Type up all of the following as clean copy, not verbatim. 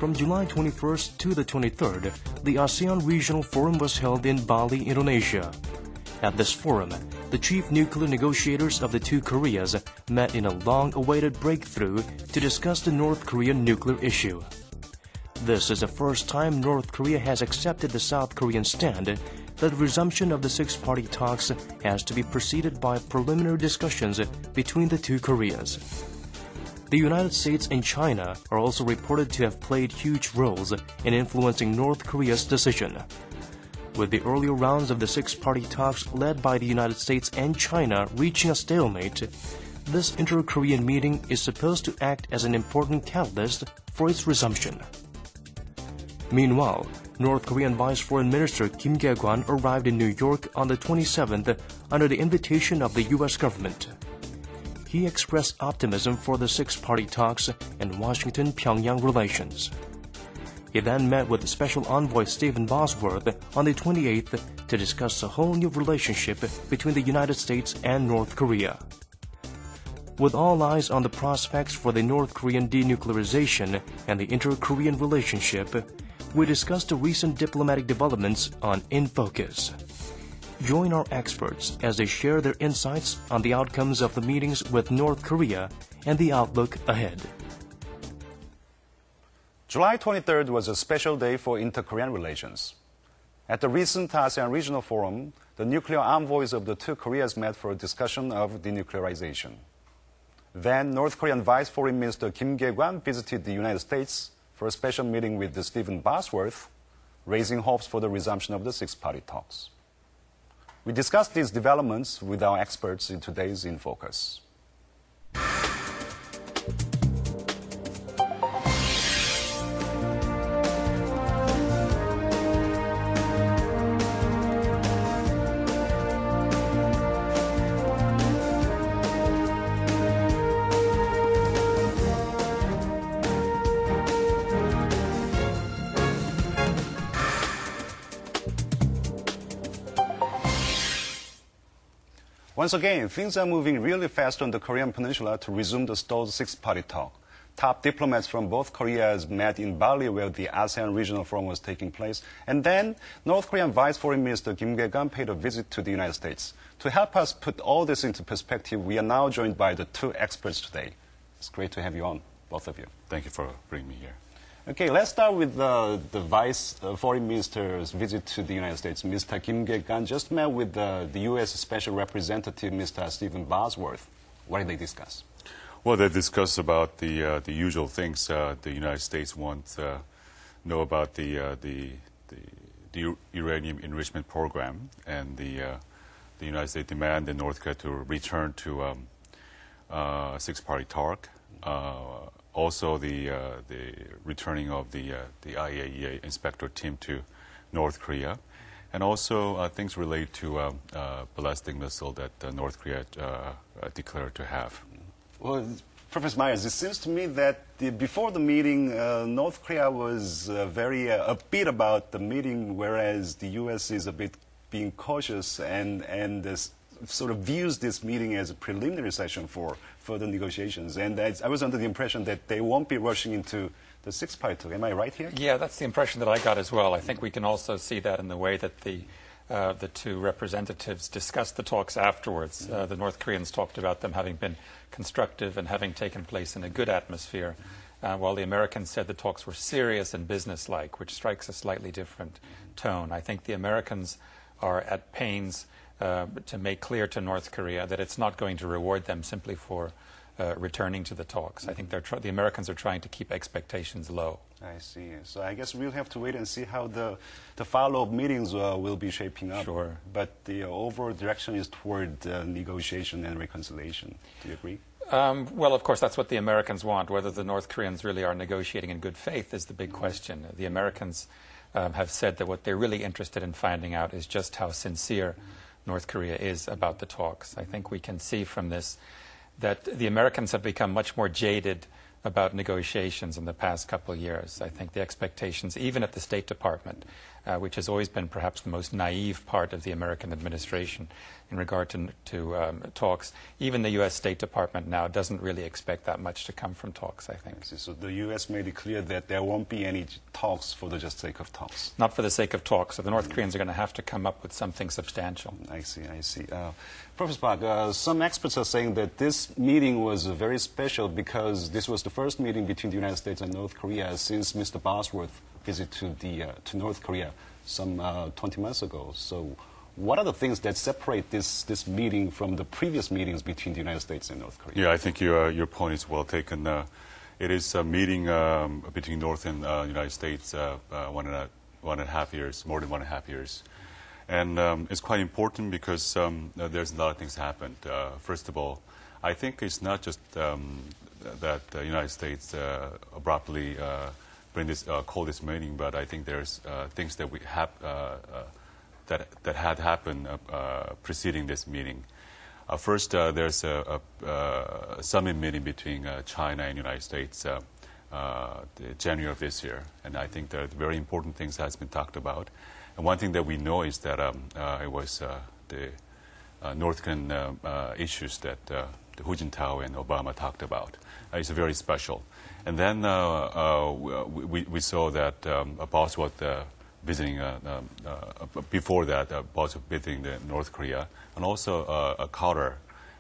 From July 21st to the 23rd, the ASEAN Regional Forum was held in Bali, Indonesia. At this forum, the chief nuclear negotiators of the two Koreas met in a long-awaited breakthrough to discuss the North Korean nuclear issue. This is the first time North Korea has accepted the South Korean stand that the resumption of the six-party talks has to be preceded by preliminary discussions between the two Koreas. The United States and China are also reported to have played huge roles in influencing North Korea's decision. With the earlier rounds of the six-party talks led by the United States and China reaching a stalemate, this inter-Korean meeting is supposed to act as an important catalyst for its resumption. Meanwhile, North Korean Vice Foreign Minister Kye-gwan arrived in New York on the 27th under the invitation of the U.S. government. He expressed optimism for the six-party talks and Washington-Pyeongyang relations. He then met with Special Envoy Stephen Bosworth on the 28th to discuss a whole new relationship between the United States and North Korea. With all eyes on the prospects for the North Korean denuclearization and the inter-Korean relationship, we discussed the recent diplomatic developments on In Focus. Join our experts as they share their insights on the outcomes of the meetings with North Korea and the outlook ahead. July 23rd was a special day for inter-Korean relations. At the recent ASEAN Regional Forum, the nuclear envoys of the two Koreas met for a discussion of denuclearization. Then, North Korean Vice Foreign Minister Kye-gwan visited the United States for a special meeting with Stephen Bosworth, raising hopes for the resumption of the six-party talks. We discussed these developments with our experts in today's In Focus. Once again, things are moving really fast on the Korean Peninsula to resume the stalled six-party talk. Top diplomats from both Koreas met in Bali where the ASEAN Regional Forum was taking place. And then, North Korean Vice Foreign Minister Kye-gwan paid a visit to the United States. To help us put all this into perspective, we are now joined by the two experts today. It's great to have you on, both of you. Thank you for bringing me here. Okay, let's start with the Vice Foreign Minister's visit to the United States. Mr. Kye-gwan just met with the U.S. Special Representative, Mr. Stephen Bosworth. What did they discuss? Well, they discussed about the usual things the United States wants to know about the uranium enrichment program, and the United States demanded North Korea to return to six-party talk. Also, the returning of the IAEA inspector team to North Korea, and also things related to ballistic missile that North Korea declared to have. Well, Professor Myers, it seems to me that before the meeting, North Korea was very upbeat about the meeting, whereas the U.S. is a bit being cautious and sort of views this meeting as a preliminary session for further negotiations. And I was under the impression that they won't be rushing into the six-party talk. Am I right here? Yeah, that's the impression that I got as well. I think we can also see that in the way that the two representatives discussed the talks afterwards. The North Koreans talked about them having been constructive and having taken place in a good atmosphere, while the Americans said the talks were serious and businesslike, which strikes a slightly different tone. I think the Americans are at pains to make clear to North Korea that it's not going to reward them simply for returning to the talks. I think the Americans are trying to keep expectations low. I see. So I guess we'll have to wait and see how the follow-up meetings will be shaping up. Sure. But the overall direction is toward negotiation and reconciliation. Do you agree? Well, of course, that's what the Americans want. Whether the North Koreans really are negotiating in good faith is the big question. The Americans have said that what they're really interested in finding out is just how sincere North Korea is about the talks. I think we can see from this that the Americans have become much more jaded about negotiations in the past couple of years. I think the expectations, even at the State Department, which has always been perhaps the most naive part of the American administration in regard to talks, even the U.S. State Department now doesn't really expect that much to come from talks, I think. So the U.S. made it clear that there won't be any talks for the just sake of talks. Not for the sake of talks. So the North Koreans are going to have to come up with something substantial. I see. Professor Park, some experts are saying that this meeting was very special because this was the first meeting between the United States and North Korea since Mr. Bosworth's visit to North Korea some 20 months ago. So what are the things that separate this meeting from the previous meetings between the United States and North Korea? Yeah, I think your point is well taken. It is a meeting between North and United States 1.5 years, more than 1.5 years. And it's quite important because there's a lot of things happened. First of all, I think it's not just that the United States abruptly call this meeting, but I think there's things that we have that had happened preceding this meeting. First, there's a summit meeting between China and United States January of this year, and I think that very important things has been talked about. And one thing that we know is that it was the North Korean issues that Hu Jintao and Obama talked about. It's very special. And then we saw that Bosworth visiting, before that, Bosworth visiting North Korea, and also Carter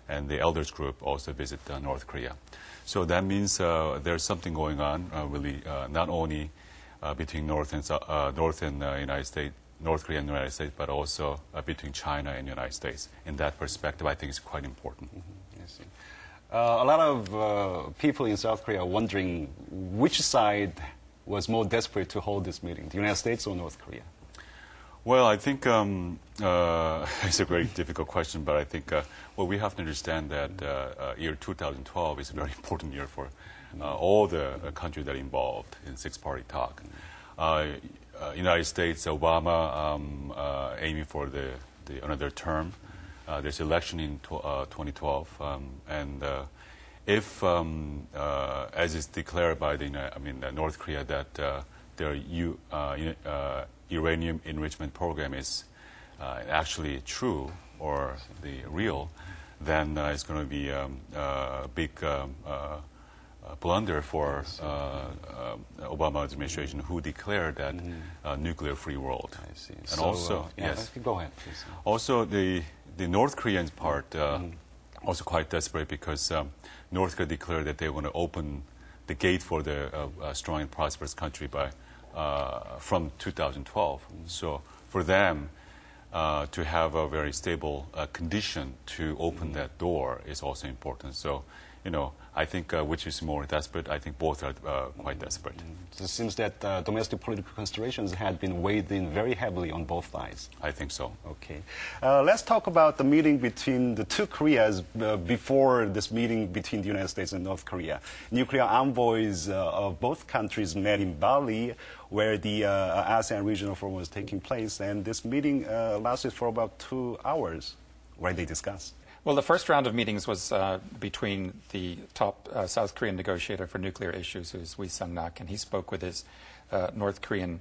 and the Elders Group also visit North Korea. So that means there's something going on, really, not only between North and United States, North Korea and the United States, but also between China and the United States. In that perspective, I think it's quite important. Mm-hmm. I see. A lot of people in South Korea are wondering which side was more desperate to hold this meeting, the United States or North Korea? Well, I think it's a very difficult question, but I think well, we have to understand that year 2012 is a very important year for all the countries that are involved in six-party talk. United States, Obama aiming for the another term. There's election in 2012, and if, as is declared by North Korea, that their uranium enrichment program is actually true or the real, then it's going to be a big blunder for Obama administration, who declared that nuclear-free world. I see. And so, also, yes. Go ahead, please. Also, the North Korean part also quite desperate because North Korea declared that they want to open the gate for the strong and prosperous country from 2012. So for them to have a very stable condition to open that door is also important. So, I think which is more desperate? I think both are quite desperate. So it seems that domestic political considerations had been weighed in very heavily on both sides. I think so. Okay. Let's talk about the meeting between the two Koreas before this meeting between the United States and North Korea. Nuclear envoys of both countries met in Bali, where the ASEAN regional forum was taking place, and this meeting lasted for about 2 hours, where they discussed. Well, the first round of meetings was between the top South Korean negotiator for nuclear issues, who's Wee Sung-nak, and he spoke with his North Korean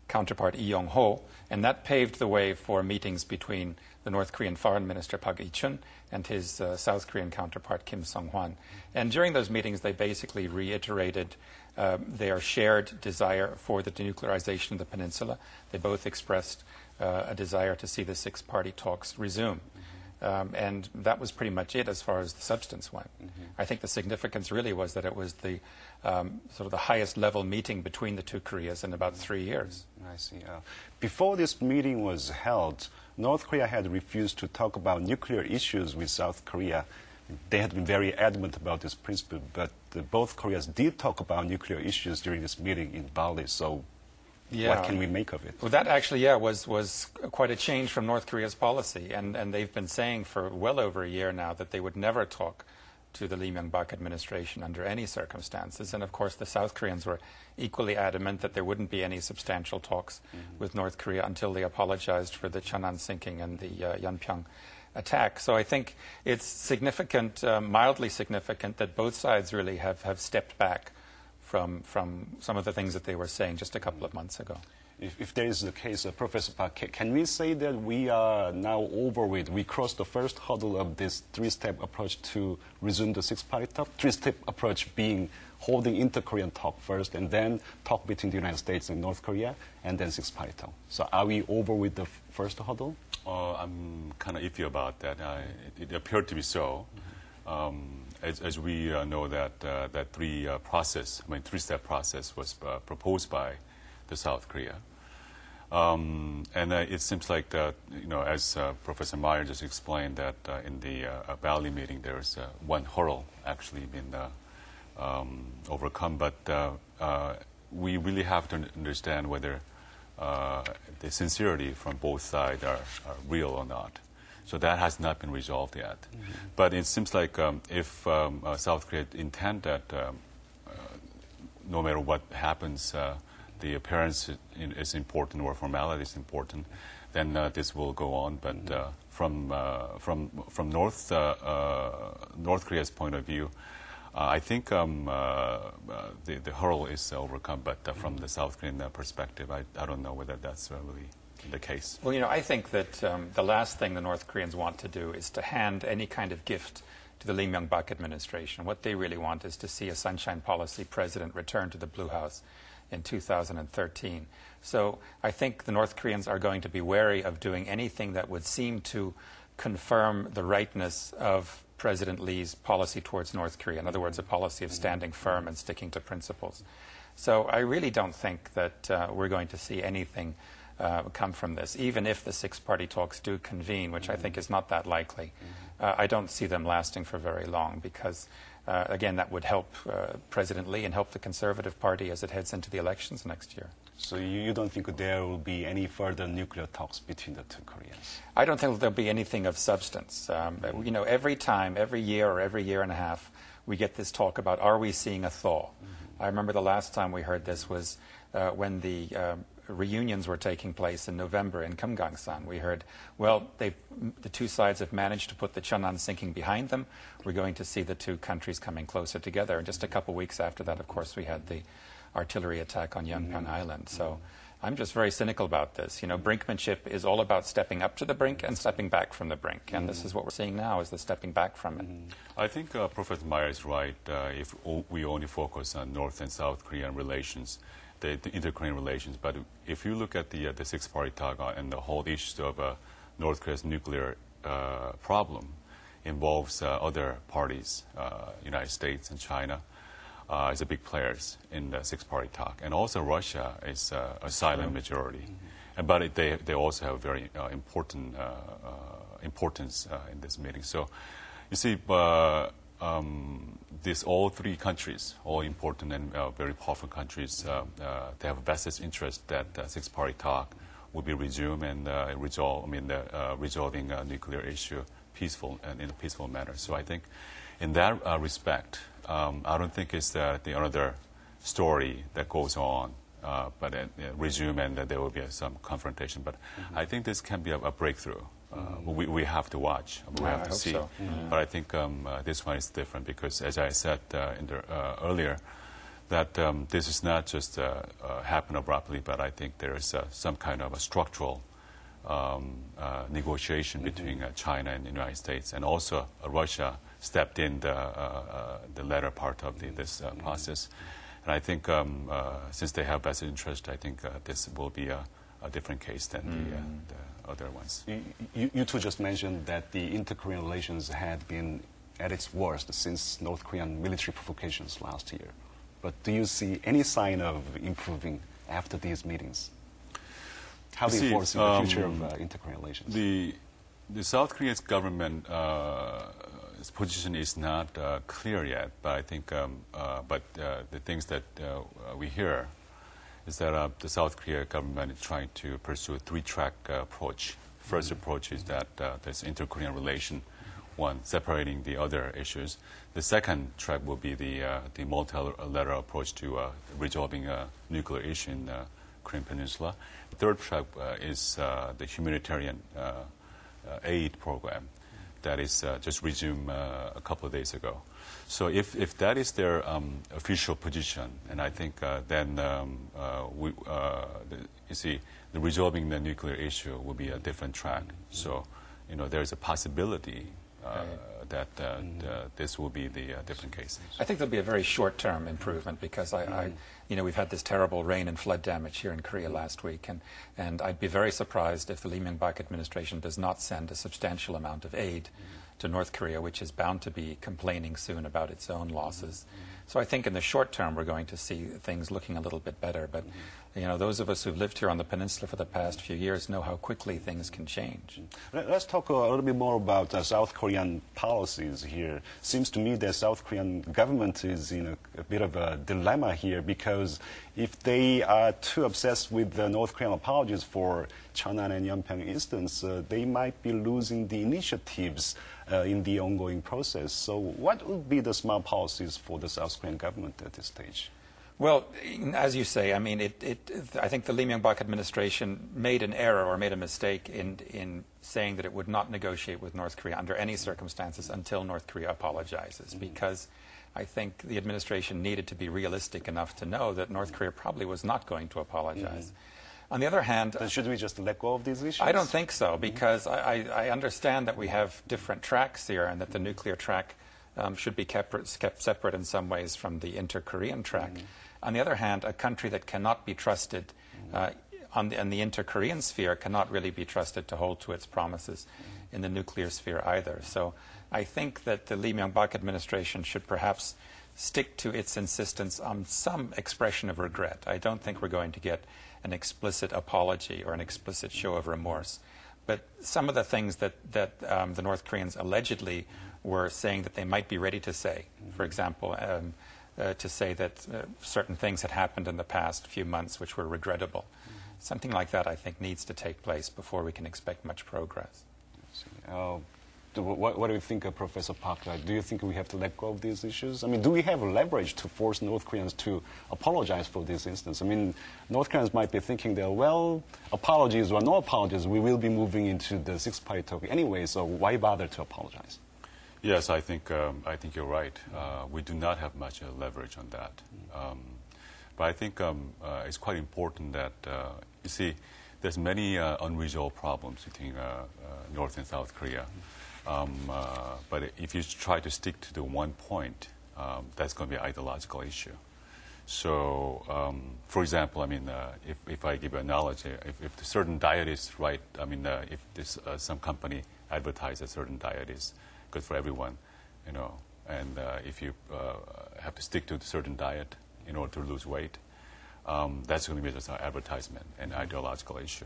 counterpart, Lee Yong-ho, and that paved the way for meetings between the North Korean Foreign Minister, Park Lee-chun, and his South Korean counterpart, Kim Sung-hwan. And during those meetings, they basically reiterated their shared desire for the denuclearization of the peninsula. They both expressed a desire to see the six-party talks resume. And that was pretty much it as far as the substance went. I think the significance really was that it was the sort of the highest level meeting between the two Koreas in about 3 years. I see. Before this meeting was held, North Korea had refused to talk about nuclear issues with South Korea. They had been very adamant about this principle, but both Koreas did talk about nuclear issues during this meeting in Bali. So what can we make of it? Well, that actually, was quite a change from North Korea's policy. And they've been saying for well over a year now that they would never talk to the Lee Myung-bak administration under any circumstances. And, of course, the South Koreans were equally adamant that there wouldn't be any substantial talks with North Korea until they apologized for the Cheonan sinking and the Yeonpyeong attack. So I think it's significant, mildly significant, that both sides really have stepped back from some of the things that they were saying just a couple of months ago. If there is the case, Professor Park, can we say that we are now over with, we crossed the first hurdle of this three-step approach to resume the six-party talk? Three-step approach being holding inter-Korean talk first, and then talk between the United States and North Korea, and then six-party talk. So are we over with the first hurdle? I'm kind of iffy about that. It appeared to be so. As we know that that three-step process was proposed by the South Korea. And it seems like that, as Professor Meyer just explained, that in the Bali meeting, there's one hurdle actually been overcome. But we really have to understand whether the sincerity from both sides are real or not. So that has not been resolved yet. Mm-hmm. But it seems like if South Korea intend that no matter what happens, the appearance is important or formality is important, then this will go on. But from North Korea's point of view, I think the hurdle is overcome. But from the South Korean perspective, I don't know whether that's really the case. Well, I think that the last thing the North Koreans want to do is to hand any kind of gift to the Lee Myung-bak administration. What they really want is to see a Sunshine Policy president return to the Blue House in 2013. So I think the North Koreans are going to be wary of doing anything that would seem to confirm the rightness of President Lee's policy towards North Korea. In other words, a policy of standing firm and sticking to principles. So I really don't think that we're going to see anything come from this, even if the six-party talks do convene, which I think is not that likely. I don't see them lasting for very long because again, that would help President Lee and help the Conservative Party as it heads into the elections next year. So you don't think there will be any further nuclear talks between the two Koreas? I don't think there'll be anything of substance. Every time, every year or every year and a half, we get this talk about, are we seeing a thaw? I remember the last time we heard this was when the reunions were taking place in November in Kumgangsan. We heard, well, the two sides have managed to put the Cheonan sinking behind them. We're going to see the two countries coming closer together. And just a couple weeks after that, of course, we had the artillery attack on Yeonpyeong Island. So I'm just very cynical about this. Brinkmanship is all about stepping up to the brink and stepping back from the brink. And this is what we're seeing now, is the stepping back from it. I think Professor Meyer is right. If we only focus on North and South Korean relations, the inter-Korean relations. But if you look at the six-party talk and the whole issue of North Korea's nuclear problem involves other parties, United States and China, as the big players in the six-party talk. And also Russia is a silent majority. But they also have very important importance in this meeting. So you see, all three countries, all important and very powerful countries, they have a vested interest that six-party talk will be resumed and resolving a nuclear issue in a peaceful manner. So I think in that respect, I don't think it's the another story that goes on, but resume and there will be some confrontation. But I think this can be a breakthrough. We have to watch. We have to see. So. But I think this one is different because, as I said earlier, that this is not just happen abruptly, but I think there is some kind of a structural negotiation between China and the United States, and also Russia stepped in the latter part of this process. And I think since they have vested interest, I think this will be a different case than the other ones. You two just mentioned that the inter-Korean relations had been at its worst since North Korean military provocations last year. But do you see any sign of improving after these meetings? How do you foresee the future of inter-Korean relations? The South Korean government its position is not clear yet, but I think the things that we hear is that the South Korea government is trying to pursue a three-track approach. First approach is that there's inter-Korean relation, one, separating the other issues. The second track will be the multilateral approach to resolving a nuclear issue in the Korean Peninsula. The third track is the humanitarian aid program. that is just resumed a couple of days ago. So if that is their official position, and I think then you see, the resolving the nuclear issue will be a different track. So, there's a possibility that this will be the different case. I think there'll be a very short-term improvement because we've had this terrible rain and flood damage here in Korea last week, and I'd be very surprised if the Lee Myung-bak administration does not send a substantial amount of aid to North Korea, which is bound to be complaining soon about its own losses. So I think in the short term we're going to see things looking a little bit better. But those of us who've lived here on the peninsula for the past few years know how quickly things can change. Let's talk a little bit more about South Korean policies here. Seems to me that South Korean government is in a bit of a dilemma here, because if they are too obsessed with the North Korean apologies for Cheonan and Yeonpyeong instance, they might be losing the initiatives in the ongoing process. So what would be the smart policies for the South Korean government at this stage? Well, as you say, I mean, I think the Lee Myung-bak administration made an error or made a mistake in saying that it would not negotiate with North Korea under any circumstances until North Korea apologizes, because I think the administration needed to be realistic enough to know that North Korea probably was not going to apologize. On the other hand... Then should we just let go of these issues? I don't think so, because I understand that we have different tracks here and that the nuclear track should be kept separate in some ways from the inter-Korean track. On the other hand, a country that cannot be trusted in the inter-Korean sphere cannot really be trusted to hold to its promises in the nuclear sphere either. So I think that the Lee Myung-bak administration should perhaps stick to its insistence on some expression of regret. I don't think we're going to get an explicit apology or an explicit show of remorse. But some of the things that the North Koreans allegedly were saying that they might be ready to say, for example, to say that certain things had happened in the past few months which were regrettable. Something like that, I think, needs to take place before we can expect much progress. What do you think, Professor Park? Do you think we have to let go of these issues? I mean, do we have leverage to force North Koreans to apologize for this instance? I mean, North Koreans might be thinking that, well, apologies or no apologies, we will be moving into the six-party talk anyway, so why bother to apologize? Yes, I think you're right. We do not have much leverage on that. But I think it's quite important that, you see, there's many unresolved problems between North and South Korea. But if you try to stick to the one point, that's going to be an ideological issue. So, for example, I mean, if I give you a analogy, if a certain diet is right, I mean, if this, some company advertises a certain diet is good for everyone, and if you have to stick to a certain diet in order to lose weight, that's going to be just an advertisement and ideological issue.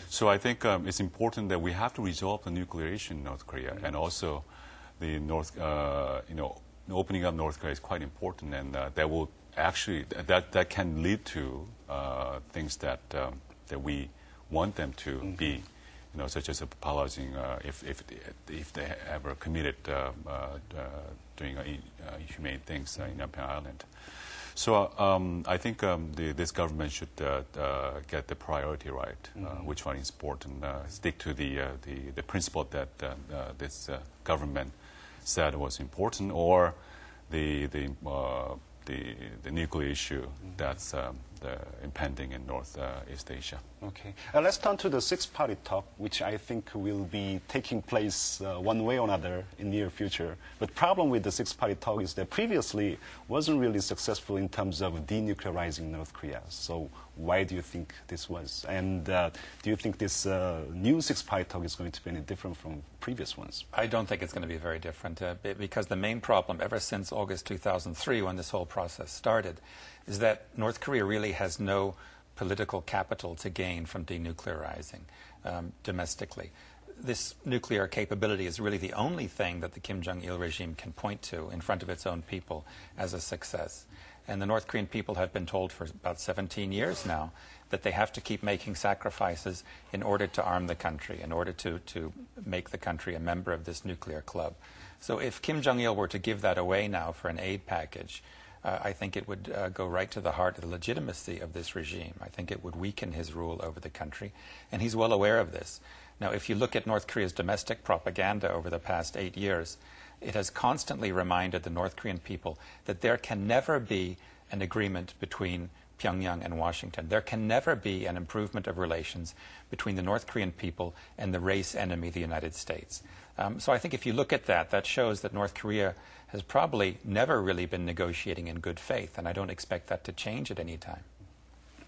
So I think it's important that we have to resolve the nuclear issue in North Korea, and also the opening up North Korea is quite important, and that will actually that can lead to things that we want them to be, such as apologizing if they ever committed doing inhumane things in Yeonpyeong Island. So I think this government should get the priority right, which one is important. Stick to the principle that this government said was important, or the nuclear issue that's impending in Northeast Asia. Okay. Let's turn to the six-party talk, which I think will be taking place one way or another in the near future. But problem with the six-party talk is that previously wasn't really successful in terms of denuclearizing North Korea. So why do you think this was? And do you think this new six-party talk is going to be any different from previous ones? I don't think it's going to be very different because the main problem ever since August 2003, when this whole process started, is that North Korea really has no political capital to gain from denuclearizing domestically. This nuclear capability is really the only thing that the Kim Jong-il regime can point to in front of its own people as a success. And the North Korean people have been told for about 17 years now that they have to keep making sacrifices in order to arm the country, in order to make the country a member of this nuclear club. So if Kim Jong-il were to give that away now for an aid package, I think it would go right to the heart of the legitimacy of this regime. I think it would weaken his rule over the country, and he's well aware of this. Now, if you look at North Korea's domestic propaganda over the past 8 years, it has constantly reminded the North Korean people that there can never be an agreement between Pyongyang and Washington. There can never be an improvement of relations between the North Korean people and the race enemy, the United States. So I think if you look at that, that shows that North Korea has probably never really been negotiating in good faith, and I don't expect that to change at any time.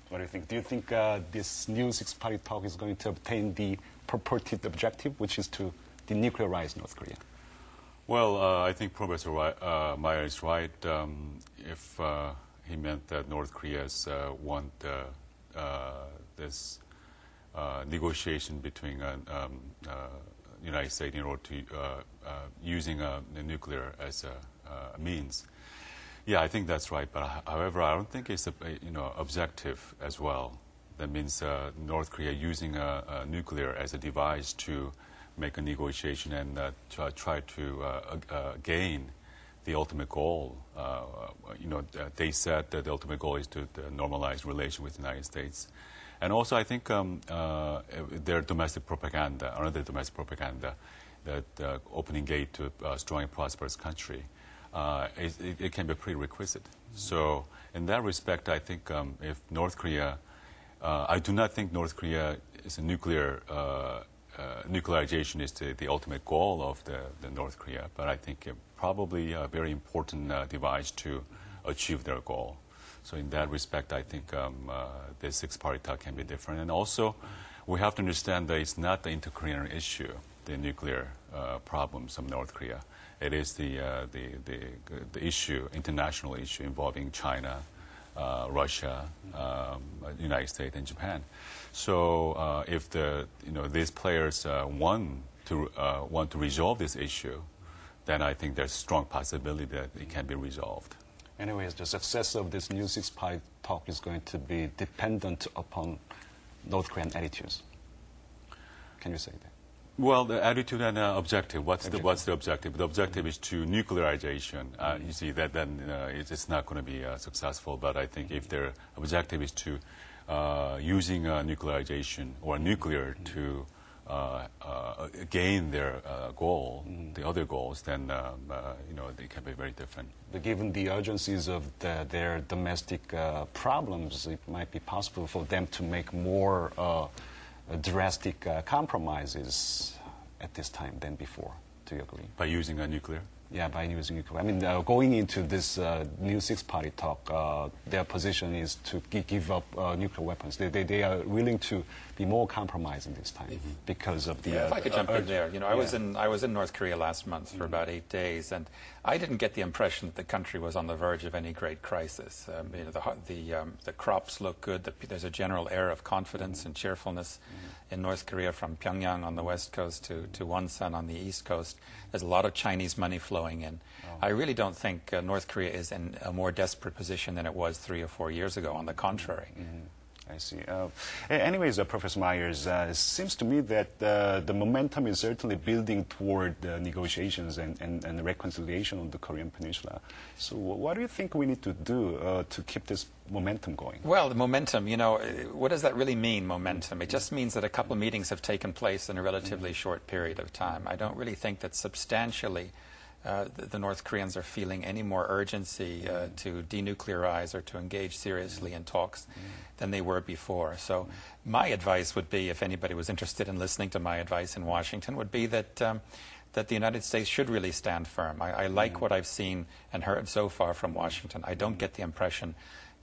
What do you think? Do you think this new six-party talk is going to obtain the purported objective, which is to denuclearize North Korea? Well, I think Professor Meyer is right. If he meant that North Koreans want this negotiation between United States in order to using the nuclear as a means. Yeah, I think that's right. But however, I don't think it's objective as well. That means North Korea using nuclear as a device to make a negotiation and try to gain the ultimate goal. They said that the ultimate goal is to normalize relation with the United States. And also, I think their domestic propaganda, another domestic propaganda, that opening gate to a strong and prosperous country, it can be a prerequisite. So, in that respect, I think if North Korea, I do not think North Korea is a nuclearization is the ultimate goal of the North Korea, but I think probably a very important device to achieve their goal. So in that respect, I think the six-party talk can be different. And also, we have to understand that it's not the inter-Korean issue, the nuclear problems of North Korea. It is the issue, international issue involving China, Russia, United States, and Japan. So if these players want to resolve this issue, then I think there's a strong possibility that it can be resolved. Anyways, the success of this new six-party talk is going to be dependent upon North Korean attitudes. Can you say that? Well, the attitude and objective. What's the objective? The objective is to nuclearization. You see that then it's not going to be successful. But I think if their objective is to using nuclearization or nuclear to gain their goal, the other goals, then they can be very different. But given the urgencies of their domestic problems, it might be possible for them to make more drastic compromises at this time than before. Do you agree? By using nuclear? Yeah, by using nuclear. I mean, going into this new six-party talk, their position is to give up nuclear weapons. They are willing to be more compromising this time because of the. If I could jump in there, I was in North Korea last month for about 8 days, and I didn't get the impression that the country was on the verge of any great crisis. The crops look good. There's a general air of confidence and cheerfulness in North Korea, from Pyongyang on the west coast to Wonsan on the east coast. There's a lot of Chinese money flowing in. I really don't think North Korea is in a more desperate position than it was 3 or 4 years ago. On the contrary. I see. Anyways, Professor Myers, it seems to me that the momentum is certainly building toward negotiations and reconciliation on the Korean Peninsula. So what do you think we need to do to keep this momentum going? Well, the momentum, what does that really mean, momentum? It just means that a couple of meetings have taken place in a relatively short period of time. I don't really think that substantially the North Koreans are feeling any more urgency to denuclearize or to engage seriously in talks than they were before. So my advice would be, if anybody was interested in listening to my advice in Washington, would be that the United States should really stand firm. I like what I've seen and heard so far from Washington. I don't get the impression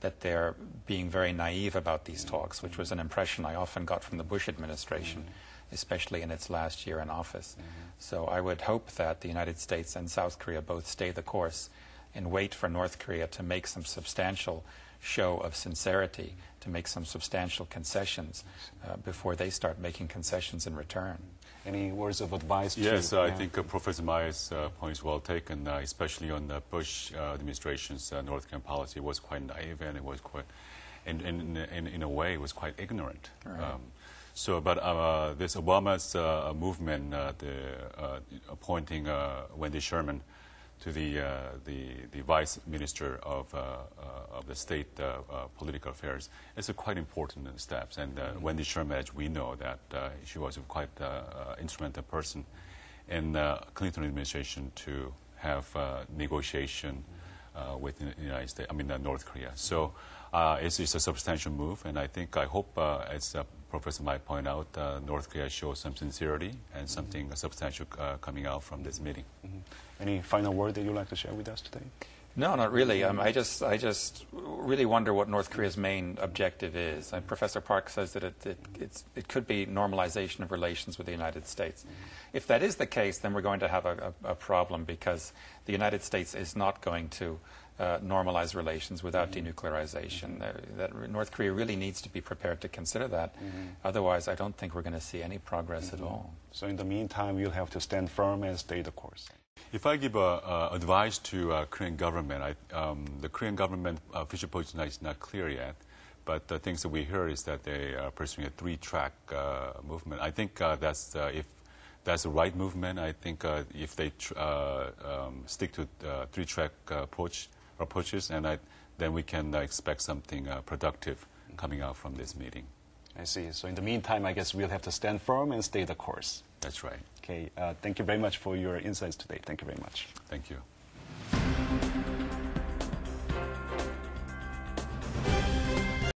that they're being very naive about these talks, which was an impression I often got from the Bush administration, especially in its last year in office. So I would hope that the United States and South Korea both stay the course and wait for North Korea to make some substantial show of sincerity, to make some substantial concessions before they start making concessions in return. Any words of advice? Yes, I think Professor Meyer's point is well taken, especially on the Bush administration's North Korean policy was quite naive, and it was quite, in a way, it was quite ignorant. Right. But this Obama's movement, appointing Wendy Sherman the Vice Minister of the State Political Affairs. It's a quite important steps. And Wendy Sherman, as we know, that she was a quite instrumental person in Clinton administration to have negotiation with the United States, North Korea. So it's a substantial move, and I hope, as Professor might point out, North Korea shows some sincerity and something substantial coming out from this meeting. Any final word that you'd like to share with us today? No, not really. I just really wonder what North Korea's main objective is. Professor Park says that it could be normalization of relations with the United States. If that is the case, then we're going to have a problem, because the United States is not going to normalize relations without denuclearization. That North Korea really needs to be prepared to consider that. Otherwise, I don't think we're going to see any progress at all. So in the meantime, you'll have to stand firm and stay the course. If I give advice to Korean government, the Korean government official position is not clear yet, but the things that we heard is that they are pursuing a three-track movement. I think if that's the right movement. I think if they stick to three-track approaches, and then we can expect something productive coming out from this meeting. I see. So in the meantime, I guess we'll have to stand firm and stay the course. That's right. Okay. Thank you very much for your insights today. Thank you very much. Thank you.